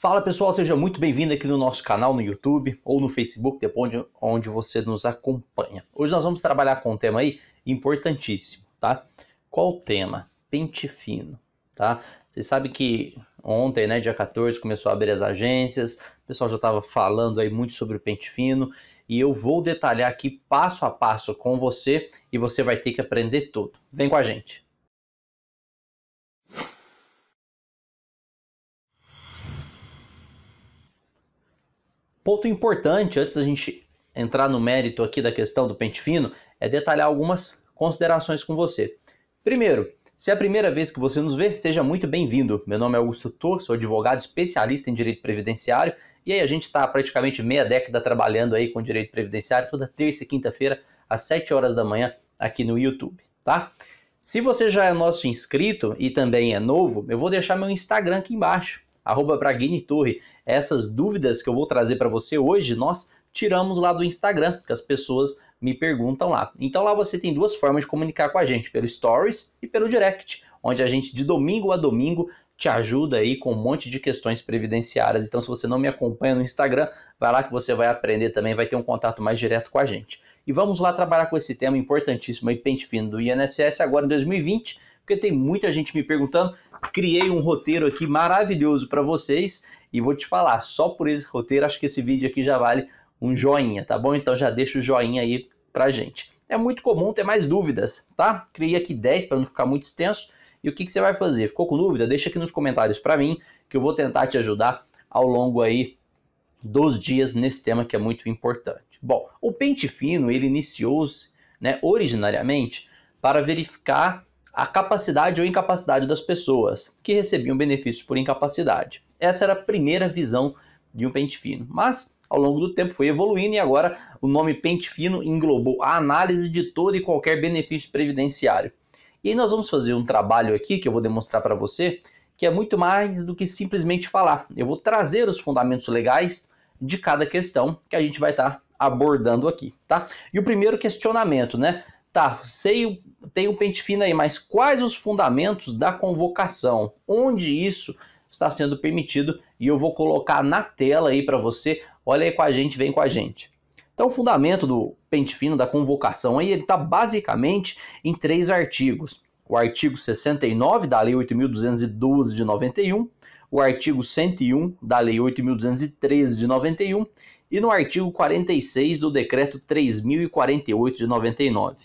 Fala pessoal, seja muito bem-vindo aqui no nosso canal no YouTube ou no Facebook, depois onde você nos acompanha. Hoje nós vamos trabalhar com um tema aí importantíssimo, tá? Qual o tema? Pente fino, tá? Vocês sabem que ontem, né, dia 14, começou a abrir as agências, o pessoal já estava falando aí muito sobre o pente fino e eu vou detalhar aqui passo a passo com você e você vai ter que aprender tudo. Vem com a gente! Ponto importante, antes da gente entrar no mérito aqui da questão do pente fino, é detalhar algumas considerações com você. Primeiro, se é a primeira vez que você nos vê, seja muito bem-vindo. Meu nome é Augusto Tor, sou advogado especialista em direito previdenciário, e aí a gente está praticamente meia década trabalhando aí com direito previdenciário, toda terça e quinta-feira, às 7 horas da manhã, aqui no YouTube, tá? Se você já é nosso inscrito e também é novo, eu vou deixar meu Instagram aqui embaixo, @braghinitorre. Essas dúvidas que eu vou trazer para você hoje, nós tiramos lá do Instagram, que as pessoas me perguntam lá. Então lá você tem duas formas de comunicar com a gente, pelo Stories e pelo Direct, onde a gente de domingo a domingo te ajuda aí com um monte de questões previdenciárias. Então se você não me acompanha no Instagram, vai lá que você vai aprender também, vai ter um contato mais direto com a gente. E vamos lá trabalhar com esse tema importantíssimo aí, pente fino do INSS agora em 2020, porque tem muita gente me perguntando. Criei um roteiro aqui maravilhoso para vocês e vou te falar, só por esse roteiro acho que esse vídeo aqui já vale um joinha, tá bom? Então já deixa o joinha aí pra gente. É muito comum ter mais dúvidas, tá? Criei aqui 10 para não ficar muito extenso. E o que você vai fazer? Ficou com dúvida? Deixa aqui nos comentários para mim, que eu vou tentar te ajudar ao longo aí dos dias nesse tema que é muito importante. Bom, o pente fino, ele iniciou-se, né, originariamente para verificar a capacidade ou incapacidade das pessoas que recebiam benefícios por incapacidade. Essa era a primeira visão de um pente fino. Mas, ao longo do tempo, foi evoluindo e agora o nome pente fino englobou a análise de todo e qualquer benefício previdenciário. E aí nós vamos fazer um trabalho aqui que eu vou demonstrar para você, que é muito mais do que simplesmente falar. Eu vou trazer os fundamentos legais de cada questão que a gente vai estar abordando aqui, tá? E o primeiro questionamento, né? Tá, sei, tem um pente fino aí, mas quais os fundamentos da convocação? Onde isso está sendo permitido? E eu vou colocar na tela aí para você. Olha aí com a gente, vem com a gente. Então, o fundamento do pente fino, da convocação, aí, ele está basicamente em 3 artigos. O artigo 69 da Lei 8.212 de 91, o artigo 101 da Lei 8.213 de 91 e no artigo 46 do Decreto 3.048 de 99.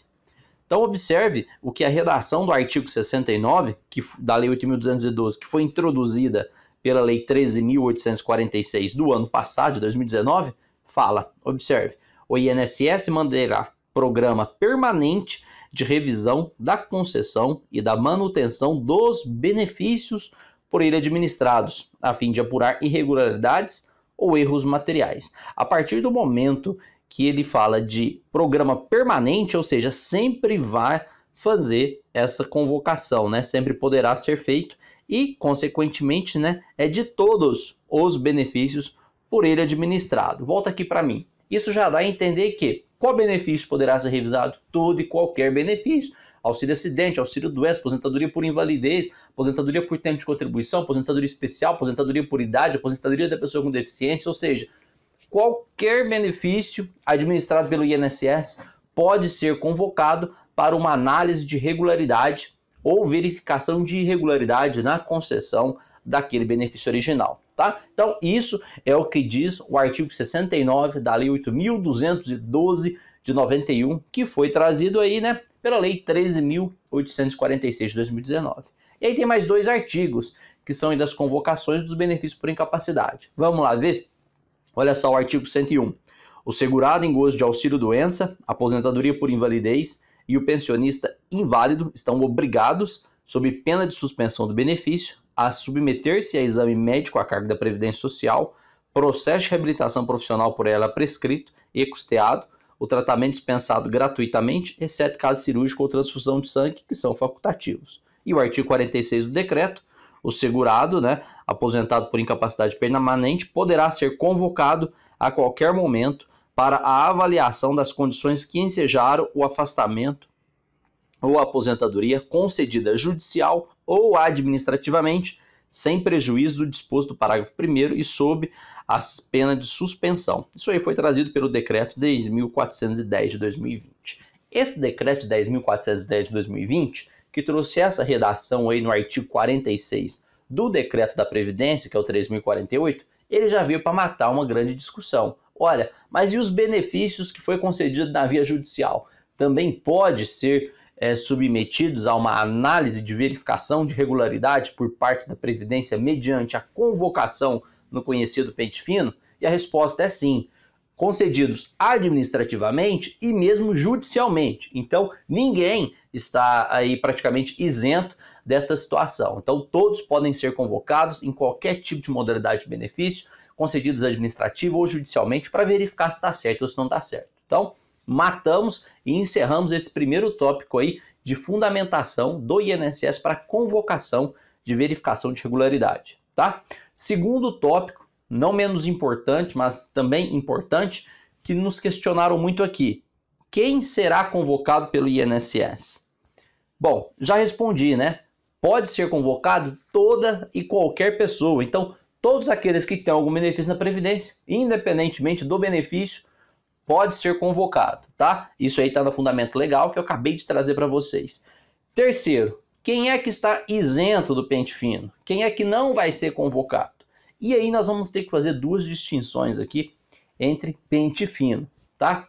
Então, observe o que a redação do artigo 69, da Lei 8.212, que foi introduzida pela Lei 13.846 do ano passado, de 2019, fala. Observe, o INSS manterá programa permanente de revisão da concessão e da manutenção dos benefícios por ele administrados, a fim de apurar irregularidades ou erros materiais. A partir do momento que ele fala de programa permanente, ou seja, sempre vai fazer essa convocação, né? Sempre poderá ser feito e, consequentemente, né, é de todos os benefícios por ele administrado. Volta aqui para mim. Isso já dá a entender que qual benefício poderá ser revisado? Todo e qualquer benefício. Auxílio acidente, auxílio doença, aposentadoria por invalidez, aposentadoria por tempo de contribuição, aposentadoria especial, aposentadoria por idade, aposentadoria da pessoa com deficiência, ou seja, qualquer benefício administrado pelo INSS pode ser convocado para uma análise de regularidade ou verificação de irregularidade na concessão daquele benefício original, tá? Então, isso é o que diz o artigo 69 da Lei 8.212 de 91, que foi trazido aí, né, pela Lei 13.846 de 2019. E aí tem mais 2 artigos, que são das convocações dos benefícios por incapacidade. Vamos lá ver? Olha só o artigo 101. O segurado em gozo de auxílio-doença, aposentadoria por invalidez e o pensionista inválido estão obrigados, sob pena de suspensão do benefício, a submeter-se a exame médico a cargo da Previdência Social, processo de reabilitação profissional por ela prescrito e custeado, o tratamento dispensado gratuitamente, exceto caso cirúrgico ou transfusão de sangue, que são facultativos. E o artigo 46 do decreto, o segurado, né, aposentado por incapacidade permanente, poderá ser convocado a qualquer momento para a avaliação das condições que ensejaram o afastamento ou a aposentadoria concedida judicial ou administrativamente sem prejuízo do disposto do parágrafo 1º e sob as penas de suspensão. Isso aí foi trazido pelo decreto 10.410 de 2020. Esse decreto 10.410 de 2020, que trouxe essa redação aí no artigo 46 do decreto da Previdência, que é o 3.048, ele já veio para matar uma grande discussão. Olha, mas e os benefícios que foi concedido na via judicial? Também pode ser submetidos a uma análise de verificação de regularidade por parte da Previdência mediante a convocação no conhecido pente fino? E a resposta é sim, concedidos administrativamente e mesmo judicialmente. Então, ninguém está aí praticamente isento desta situação. Então, todos podem ser convocados em qualquer tipo de modalidade de benefício, concedidos administrativo ou judicialmente, para verificar se está certo ou se não está certo. Então, matamos e encerramos esse primeiro tópico aí de fundamentação do INSS para convocação de verificação de regularidade, tá? Segundo tópico, não menos importante, mas também importante, que nos questionaram muito aqui. Quem será convocado pelo INSS? Bom, já respondi, né? Pode ser convocado toda e qualquer pessoa. Então, todos aqueles que têm algum benefício na Previdência, independentemente do benefício, pode ser convocado, tá? Isso aí está no fundamento legal que eu acabei de trazer para vocês. Terceiro, quem é que está isento do pente fino? Quem é que não vai ser convocado? E aí nós vamos ter que fazer duas distinções aqui entre pente fino, tá?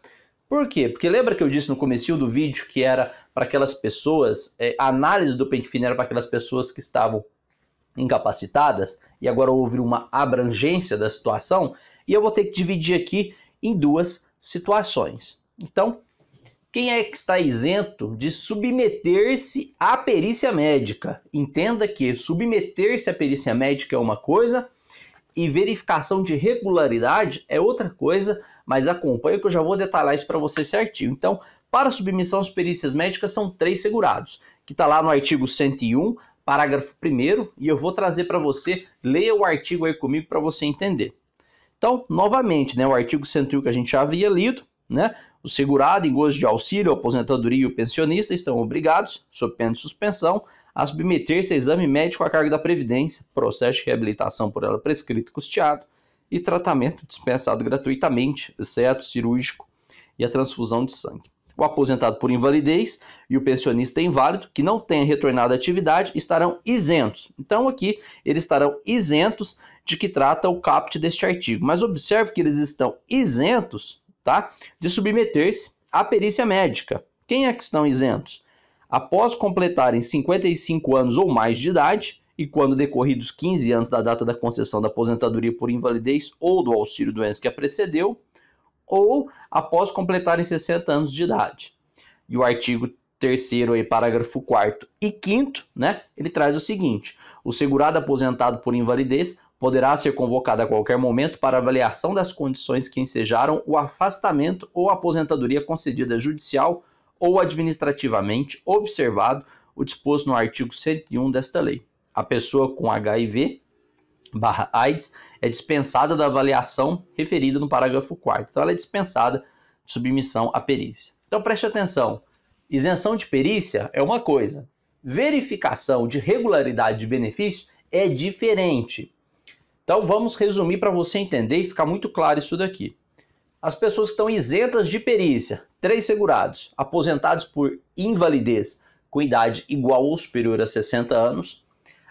Por quê? Porque lembra que eu disse no comecinho do vídeo que era para aquelas pessoas, a análise do pente fino era para aquelas pessoas que estavam incapacitadas, e agora houve uma abrangência da situação, e eu vou ter que dividir aqui em duas situações. Então, quem é que está isento de submeter-se à perícia médica? Entenda que submeter-se à perícia médica é uma coisa e verificação de regularidade é outra coisa, mas acompanha que eu já vou detalhar isso para você certinho. Então, para submissão às perícias médicas são 3 segurados, que está lá no artigo 101, parágrafo 1º, e eu vou trazer para você, leia o artigo aí comigo para você entender. Então, novamente, né, o artigo 101 que a gente já havia lido, né, o segurado em gozo de auxílio, a aposentadoria e o pensionista estão obrigados, sob pena de suspensão, a submeter-se a exame médico à carga da Previdência, processo de reabilitação por ela prescrito e custeado, e tratamento dispensado gratuitamente, exceto cirúrgico e a transfusão de sangue. O aposentado por invalidez e o pensionista inválido, que não tenha retornado à atividade, estarão isentos. Então, aqui, eles estarão isentos de que trata o caput deste artigo. Mas observe que eles estão isentos, tá, de submeter-se à perícia médica. Quem é que estão isentos? Após completarem 55 anos ou mais de idade, e quando decorridos 15 anos da data da concessão da aposentadoria por invalidez ou do auxílio-doença que a precedeu, ou após completarem 60 anos de idade. E o artigo 3º, aí, parágrafo 4º e 5º, né, ele traz o seguinte: o segurado aposentado por invalidez poderá ser convocado a qualquer momento para avaliação das condições que ensejaram o afastamento ou aposentadoria concedida judicial ou administrativamente, observado o disposto no artigo 101 desta lei. A pessoa com HIV/AIDS é dispensada da avaliação referida no parágrafo 4º. Então, ela é dispensada de submissão à perícia. Então, preste atenção. Isenção de perícia é uma coisa. Verificação de regularidade de benefício é diferente. Então, vamos resumir para você entender e ficar muito claro isso daqui. As pessoas que estão isentas de perícia, 3 segurados, aposentados por invalidez com idade igual ou superior a 60 anos,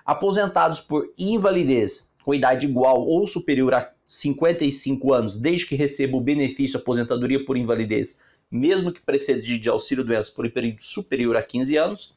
aposentados por invalidez com idade igual ou superior a 55 anos, desde que receba o benefício aposentadoria por invalidez, mesmo que precedido de auxílio-doença por um período superior a 15 anos,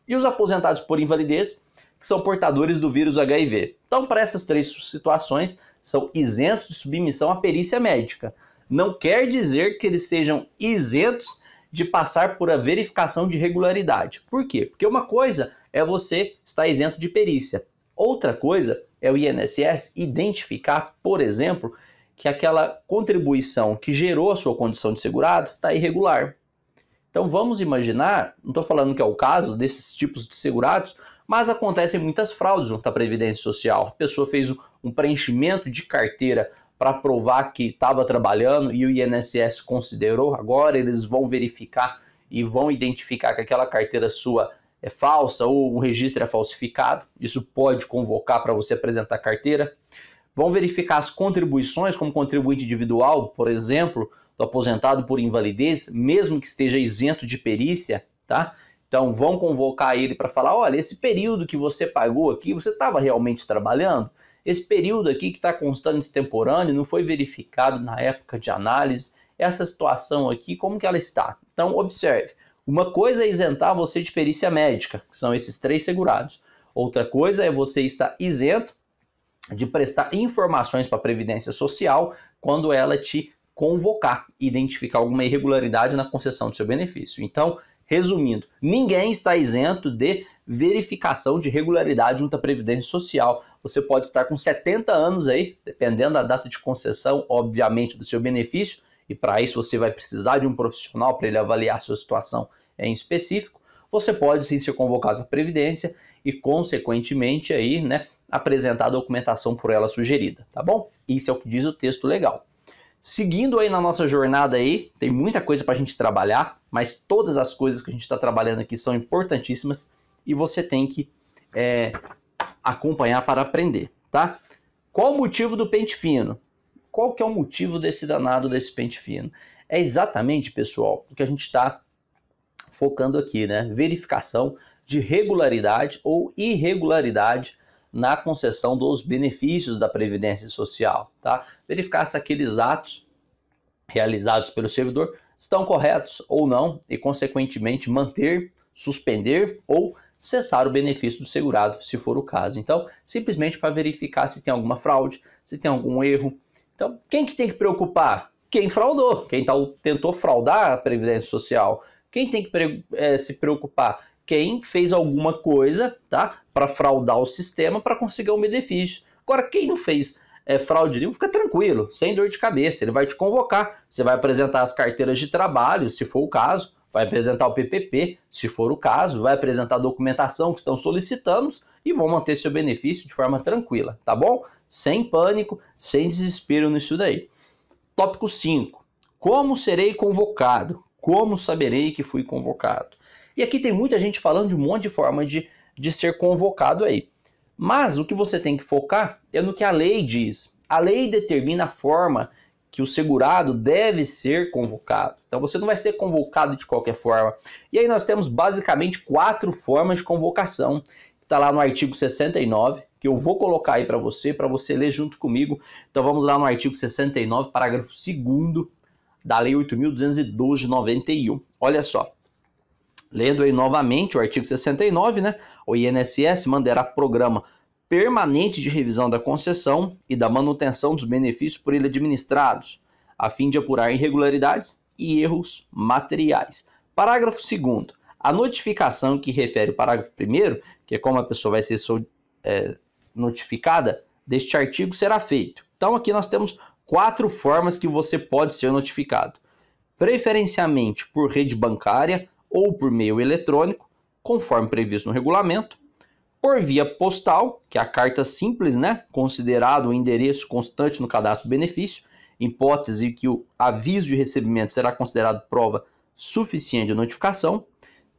e os aposentados por invalidez, que são portadores do vírus HIV. Então, para essas 3 situações, são isentos de submissão à perícia médica. Não quer dizer que eles sejam isentos de passar por a verificação de regularidade. Por quê? Porque uma coisa é você estar isento de perícia. Outra coisa é o INSS identificar, por exemplo, que aquela contribuição que gerou a sua condição de segurado está irregular. Então vamos imaginar, não estou falando que é o caso desses tipos de segurados, mas acontecem muitas fraudes junto à Previdência Social. A pessoa fez um preenchimento de carteira para provar que estava trabalhando e o INSS considerou. Agora eles vão verificar e vão identificar que aquela carteira sua é falsa ou o registro é falsificado. Isso pode convocar para você apresentar carteira. Vão verificar as contribuições, como contribuinte individual, por exemplo, do aposentado por invalidez, mesmo que esteja isento de perícia, tá? Então vão convocar ele para falar, olha, esse período que você pagou aqui, você estava realmente trabalhando? Esse período aqui que está constando extemporâneo não foi verificado na época de análise? Essa situação aqui, como que ela está? Então observe, uma coisa é isentar você de perícia médica, que são esses 3 segurados. Outra coisa é você estar isento de prestar informações para a Previdência Social quando ela te convocar, identificar alguma irregularidade na concessão do seu benefício. Então, resumindo, ninguém está isento de verificação de regularidade junto à Previdência Social. Você pode estar com 70 anos aí, dependendo da data de concessão, obviamente, do seu benefício, e para isso você vai precisar de um profissional para ele avaliar a sua situação em específico. Você pode sim ser convocado à Previdência e, consequentemente, aí, né, apresentar a documentação por ela sugerida, tá bom? Isso é o que diz o texto legal. Seguindo aí na nossa jornada aí, tem muita coisa para a gente trabalhar, mas todas as coisas que a gente está trabalhando aqui são importantíssimas e você tem que acompanhar para aprender, tá? Qual o motivo do pente fino? Qual que é o motivo desse danado desse pente fino? É exatamente, pessoal, o que a gente está focando aqui, né? Verificação de regularidade ou irregularidade na concessão dos benefícios da Previdência Social, tá? Verificar se aqueles atos realizados pelo servidor estão corretos ou não e, consequentemente, manter, suspender ou cessar o benefício do segurado, se for o caso. Então, simplesmente para verificar se tem alguma fraude, se tem algum erro. Então, quem que tem que preocupar? Quem fraudou, quem tentou fraudar a Previdência Social. Quem tem que se preocupar? Quem fez alguma coisa, tá, para fraudar o sistema para conseguir um benefício. Agora, quem não fez fraude nenhum, fica tranquilo, sem dor de cabeça. Ele vai te convocar, você vai apresentar as carteiras de trabalho, se for o caso, vai apresentar o PPP, se for o caso, vai apresentar a documentação que estão solicitando e vão manter seu benefício de forma tranquila, tá bom? Sem pânico, sem desespero nisso daí. Tópico 5. Como serei convocado? Como saberei que fui convocado? E aqui tem muita gente falando de um monte de forma de ser convocado aí. Mas o que você tem que focar é no que a lei diz. A lei determina a forma que o segurado deve ser convocado. Então você não vai ser convocado de qualquer forma. E aí nós temos basicamente 4 formas de convocação. Está lá no artigo 69, que eu vou colocar aí para você ler junto comigo. Então vamos lá no artigo 69, parágrafo 2º da Lei 8.212 de 91. Olha só. Lendo aí novamente o artigo 69, né? O INSS manterá programa permanente de revisão da concessão e da manutenção dos benefícios por ele administrados, a fim de apurar irregularidades e erros materiais. Parágrafo 2º. A notificação que refere o parágrafo 1º, que é como a pessoa vai ser notificada, deste artigo será feito. Então aqui nós temos 4 formas que você pode ser notificado. Preferencialmente por rede bancária ou por meio eletrônico, conforme previsto no regulamento, por via postal, que é a carta simples, né, considerado o endereço constante no cadastro do benefício, em hipótese que o aviso de recebimento será considerado prova suficiente de notificação.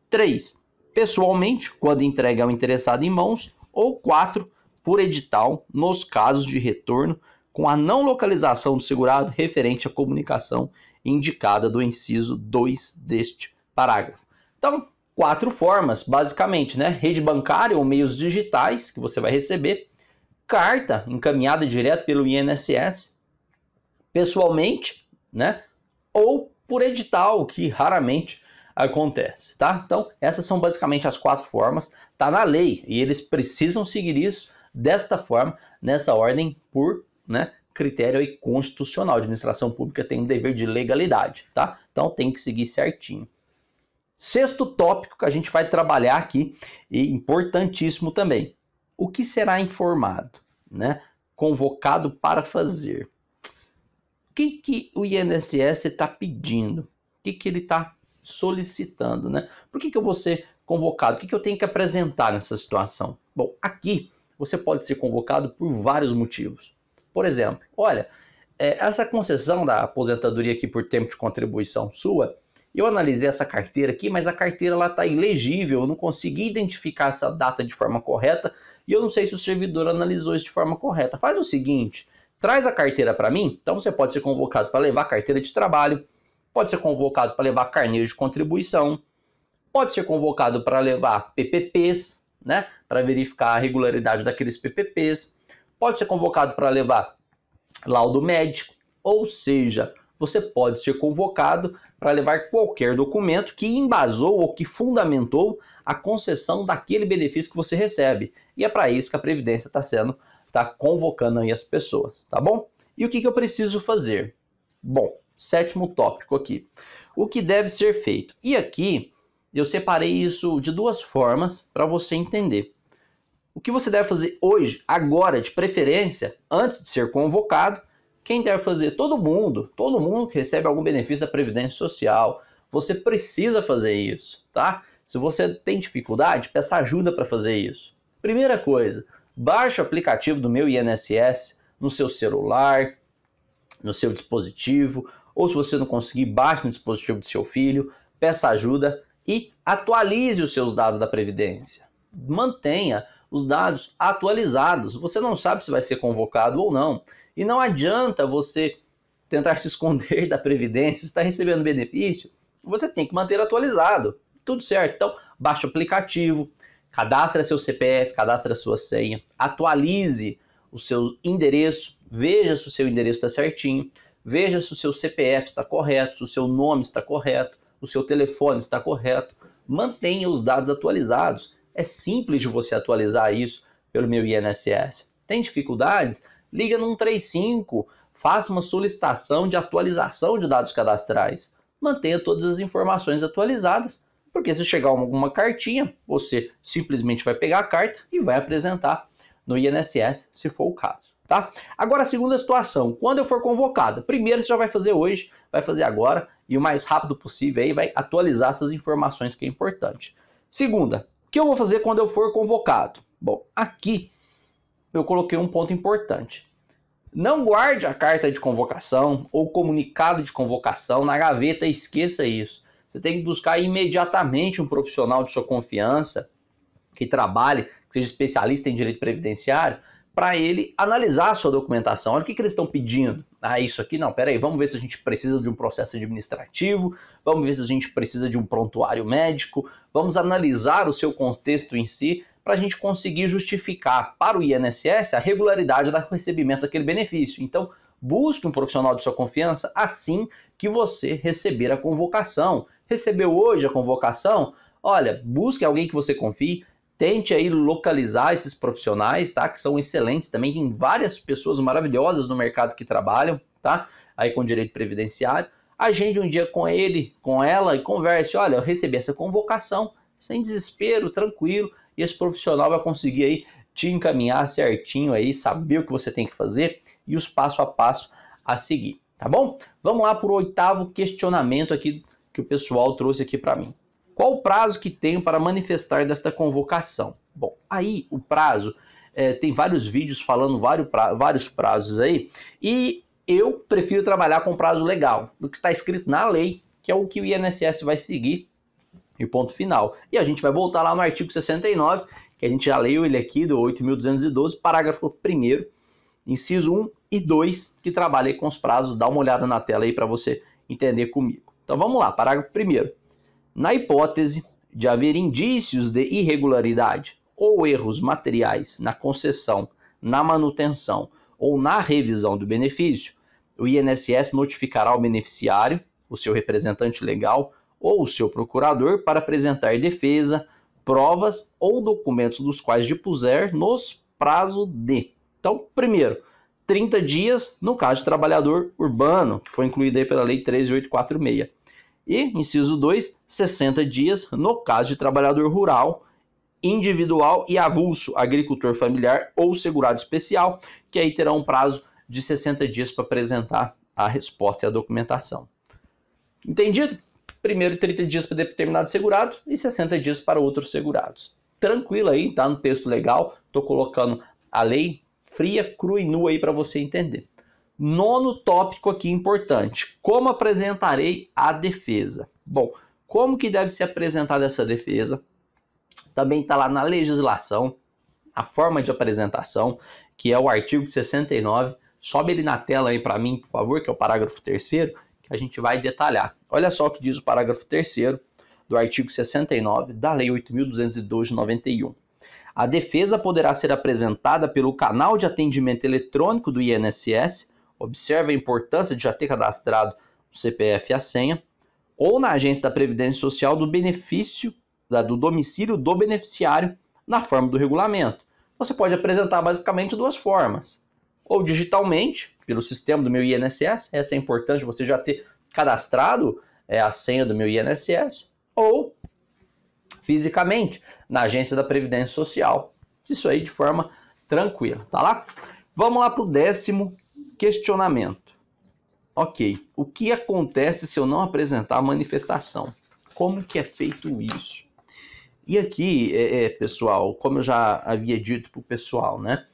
3. Pessoalmente, quando entregue ao interessado em mãos. Ou 4. Por edital, nos casos de retorno, com a não localização do segurado referente à comunicação indicada do inciso 2 deste parágrafo. Então, 4 formas, basicamente, né? Rede bancária ou meios digitais que você vai receber, carta encaminhada direto pelo INSS, pessoalmente, né? Ou por edital, que raramente acontece, tá? Então, essas são basicamente as 4 formas, tá na lei, e eles precisam seguir isso desta forma, nessa ordem, por, né, critério aí constitucional. A administração pública tem um dever de legalidade, tá? Então, tem que seguir certinho. 6º tópico que a gente vai trabalhar aqui, e importantíssimo também. O que será informado, né? Convocado para fazer. O que o INSS está pedindo? O que ele está solicitando, né? Por que eu vou ser convocado? O que eu tenho que apresentar nessa situação? Bom, aqui você pode ser convocado por vários motivos. Por exemplo, olha, essa concessão da aposentadoria aqui por tempo de contribuição sua, Eu analisei essa carteira aqui, mas a carteira está ilegível, eu não consegui identificar essa data de forma correta e eu não sei se o servidor analisou isso de forma correta. Faz o seguinte, traz a carteira para mim, então você pode ser convocado para levar carteira de trabalho, pode ser convocado para levar carnê de contribuição, pode ser convocado para levar PPPs, né, para verificar a regularidade daqueles PPPs, pode ser convocado para levar laudo médico, ou seja, você pode ser convocado para levar qualquer documento que embasou ou que fundamentou a concessão daquele benefício que você recebe. E é para isso que a Previdência está convocando aí as pessoas, tá bom? E o que eu preciso fazer? Bom, sétimo tópico aqui. O que deve ser feito? E aqui eu separei isso de duas formas para você entender. O que você deve fazer hoje, agora, de preferência, antes de ser convocado. Quem deve fazer? Todo mundo que recebe algum benefício da Previdência Social. Você precisa fazer isso, tá? Se você tem dificuldade, peça ajuda para fazer isso. Primeira coisa, baixe o aplicativo do Meu INSS no seu celular, no seu dispositivo, ou se você não conseguir, baixe no dispositivo do seu filho, peça ajuda e atualize os seus dados da Previdência. Mantenha os dados atualizados. Você não sabe se vai ser convocado ou não. E não adianta você tentar se esconder da Previdência, se está recebendo benefício, você tem que manter atualizado. Tudo certo. Então, baixe o aplicativo, cadastre seu CPF, cadastre a sua senha, atualize o seu endereço, veja se o seu endereço está certinho, veja se o seu CPF está correto, se o seu nome está correto, o seu telefone está correto. Mantenha os dados atualizados. É simples de você atualizar isso pelo Meu INSS. Tem dificuldades? Liga no 135, faça uma solicitação de atualização de dados cadastrais. Mantenha todas as informações atualizadas, porque se chegar alguma cartinha, você simplesmente vai pegar a carta e vai apresentar no INSS, se for o caso. Tá? Agora, a segunda situação, quando eu for convocado, primeiro você já vai fazer hoje, vai fazer agora, e o mais rápido possível aí vai atualizar essas informações que é importante. Segunda, o que eu vou fazer quando eu for convocado? Bom, aqui eu coloquei um ponto importante. Não guarde a carta de convocação ou comunicado de convocação na gaveta, esqueça isso. Você tem que buscar imediatamente um profissional de sua confiança que trabalhe, que seja especialista em direito previdenciário, para ele analisar a sua documentação. Olha o que eles estão pedindo. Ah, isso aqui não, peraí, vamos ver se a gente precisa de um processo administrativo, vamos ver se a gente precisa de um prontuário médico, vamos analisar o seu contexto em si, para a gente conseguir justificar para o INSS a regularidade do recebimento daquele benefício. Então, busque um profissional de sua confiança assim que você receber a convocação. Recebeu hoje a convocação? Olha, busque alguém que você confie, tente aí localizar esses profissionais, tá? Que são excelentes também, tem várias pessoas maravilhosas no mercado que trabalham, tá? Aí com direito previdenciário. Agende um dia com ele, com ela e converse. Olha, eu recebi essa convocação, sem desespero, tranquilo, e esse profissional vai conseguir aí te encaminhar certinho aí, saber o que você tem que fazer e os passo a passo a seguir, tá bom? Vamos lá para o oitavo questionamento aqui que o pessoal trouxe aqui para mim. Qual o prazo que tenho para manifestar desta convocação? Bom, aí o prazo, tem vários vídeos falando vários prazos aí, e eu prefiro trabalhar com prazo legal, do que está escrito na lei, que é o que o INSS vai seguir, e ponto final. E a gente vai voltar lá no artigo 69, que a gente já leu ele aqui, do 8.212, parágrafo 1º, inciso 1 e 2, que trabalha aí com os prazos. Dá uma olhada na tela aí para você entender comigo. Então vamos lá, parágrafo 1º. Na hipótese de haver indícios de irregularidade ou erros materiais na concessão, na manutenção ou na revisão do benefício, o INSS notificará ao beneficiário, o seu representante legal ou o seu procurador para apresentar defesa, provas ou documentos dos quais dispuser nos prazos de. Então, primeiro, 30 dias no caso de trabalhador urbano, que foi incluído aí pela Lei 13.846. E, inciso 2, 60 dias no caso de trabalhador rural, individual e avulso, agricultor familiar ou segurado especial, que aí terá um prazo de 60 dias para apresentar a resposta e a documentação. Entendido? Primeiro 30 dias para determinado segurado e 60 dias para outros segurados. Tranquilo aí, tá no texto legal, estou colocando a lei fria, crua e nua aí para você entender. Nono tópico aqui importante, como apresentarei a defesa? Bom, como que deve ser apresentada essa defesa? Também está lá na legislação, a forma de apresentação, que é o artigo 69. Sobe ele na tela aí para mim, por favor, que é o parágrafo 3º, que a gente vai detalhar. Olha só o que diz o parágrafo 3º do artigo 69 da Lei 8.202 de 91. A defesa poderá ser apresentada pelo canal de atendimento eletrônico do INSS, observe a importância de já ter cadastrado o CPF e a senha, ou na agência da Previdência Social do domicílio do beneficiário, na forma do regulamento. Você pode apresentar basicamente duas formas. Ou digitalmente, pelo sistema do meu INSS, essa é importante você já ter cadastrado a senha do meu INSS, ou fisicamente, na agência da Previdência Social. Isso aí de forma tranquila, tá lá? Vamos lá para o 10º questionamento. Ok, o que acontece se eu não apresentar a manifestação? Como que é feito isso? E aqui, pessoal, como eu já havia dito para o pessoal, né?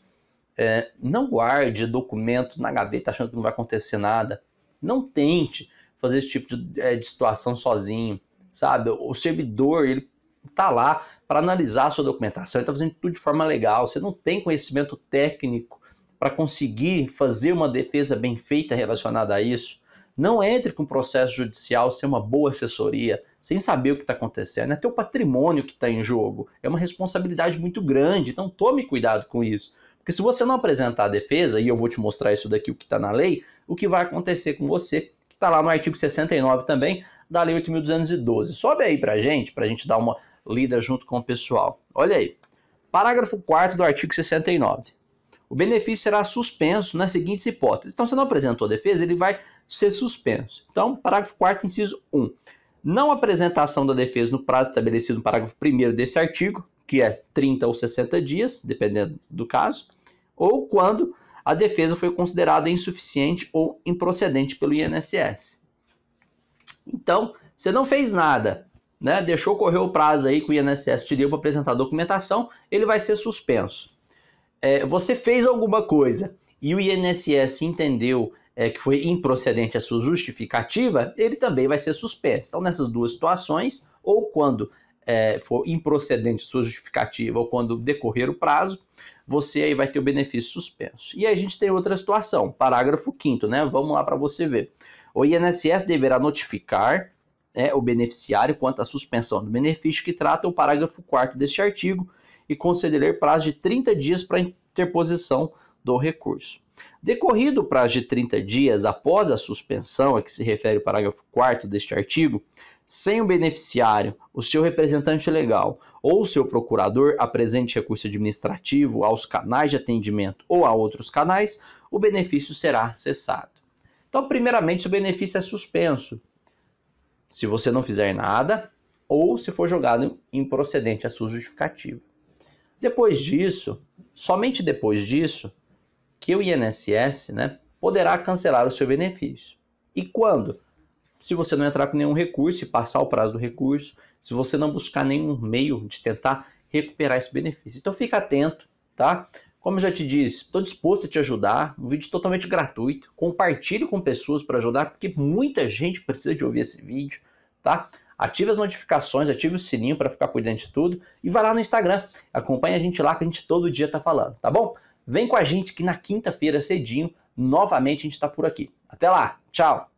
Não guarde documentos na gaveta achando que não vai acontecer nada. Não tente fazer esse tipo de situação sozinho, sabe? O servidor, ele está lá para analisar a sua documentação, ele está fazendo tudo de forma legal. Você não tem conhecimento técnico para conseguir fazer uma defesa bem feita relacionada a isso. Não entre com o processo judicial sem uma boa assessoria, sem saber o que está acontecendo. É teu patrimônio que está em jogo. É uma responsabilidade muito grande, então tome cuidado com isso. Porque se você não apresentar a defesa, e eu vou te mostrar isso daqui, o que está na lei, o que vai acontecer com você, que está lá no artigo 69 também, da Lei 8.212. Sobe aí para a gente dar uma lida junto com o pessoal. Olha aí. Parágrafo 4º do artigo 69. O benefício será suspenso nas seguintes hipóteses. Então, se não apresentou a defesa, ele vai ser suspenso. Então, parágrafo 4º, inciso 1. Não apresentação da defesa no prazo estabelecido no parágrafo 1º desse artigo, que é 30 ou 60 dias, dependendo do caso, ou quando a defesa foi considerada insuficiente ou improcedente pelo INSS. Então, você não fez nada, né? Deixou correr o prazo aí que o INSS te deu para apresentar a documentação, ele vai ser suspenso. Você fez alguma coisa e o INSS entendeu que foi improcedente a sua justificativa, ele também vai ser suspenso. Então, nessas duas situações, ou quando for improcedente a sua justificativa, ou quando decorrer o prazo, você aí vai ter o benefício suspenso. E aí a gente tem outra situação, parágrafo 5º, né? Vamos lá para você ver. O INSS deverá notificar o beneficiário quanto à suspensão do benefício que trata o parágrafo 4º deste artigo e conceder prazo de 30 dias para interposição do recurso. Decorrido o prazo de 30 dias após a suspensão a que se refere o parágrafo 4º deste artigo, sem o beneficiário, o seu representante legal ou o seu procurador apresente recurso administrativo aos canais de atendimento ou a outros canais, o benefício será cessado. Então, primeiramente, o benefício é suspenso se você não fizer nada ou se for julgado improcedente a sua justificativa. Depois disso, somente depois disso, que o INSS, né, poderá cancelar o seu benefício. E quando? Se você não entrar com nenhum recurso e passar o prazo do recurso, se você não buscar nenhum meio de tentar recuperar esse benefício. Então fica atento, tá? Como eu já te disse, estou disposto a te ajudar, um vídeo totalmente gratuito, compartilhe com pessoas para ajudar, porque muita gente precisa de ouvir esse vídeo, tá? Ative as notificações, ative o sininho para ficar por dentro de tudo e vai lá no Instagram, acompanha a gente lá que a gente todo dia está falando, tá bom? Vem com a gente que na quinta-feira cedinho, novamente a gente está por aqui. Até lá, tchau!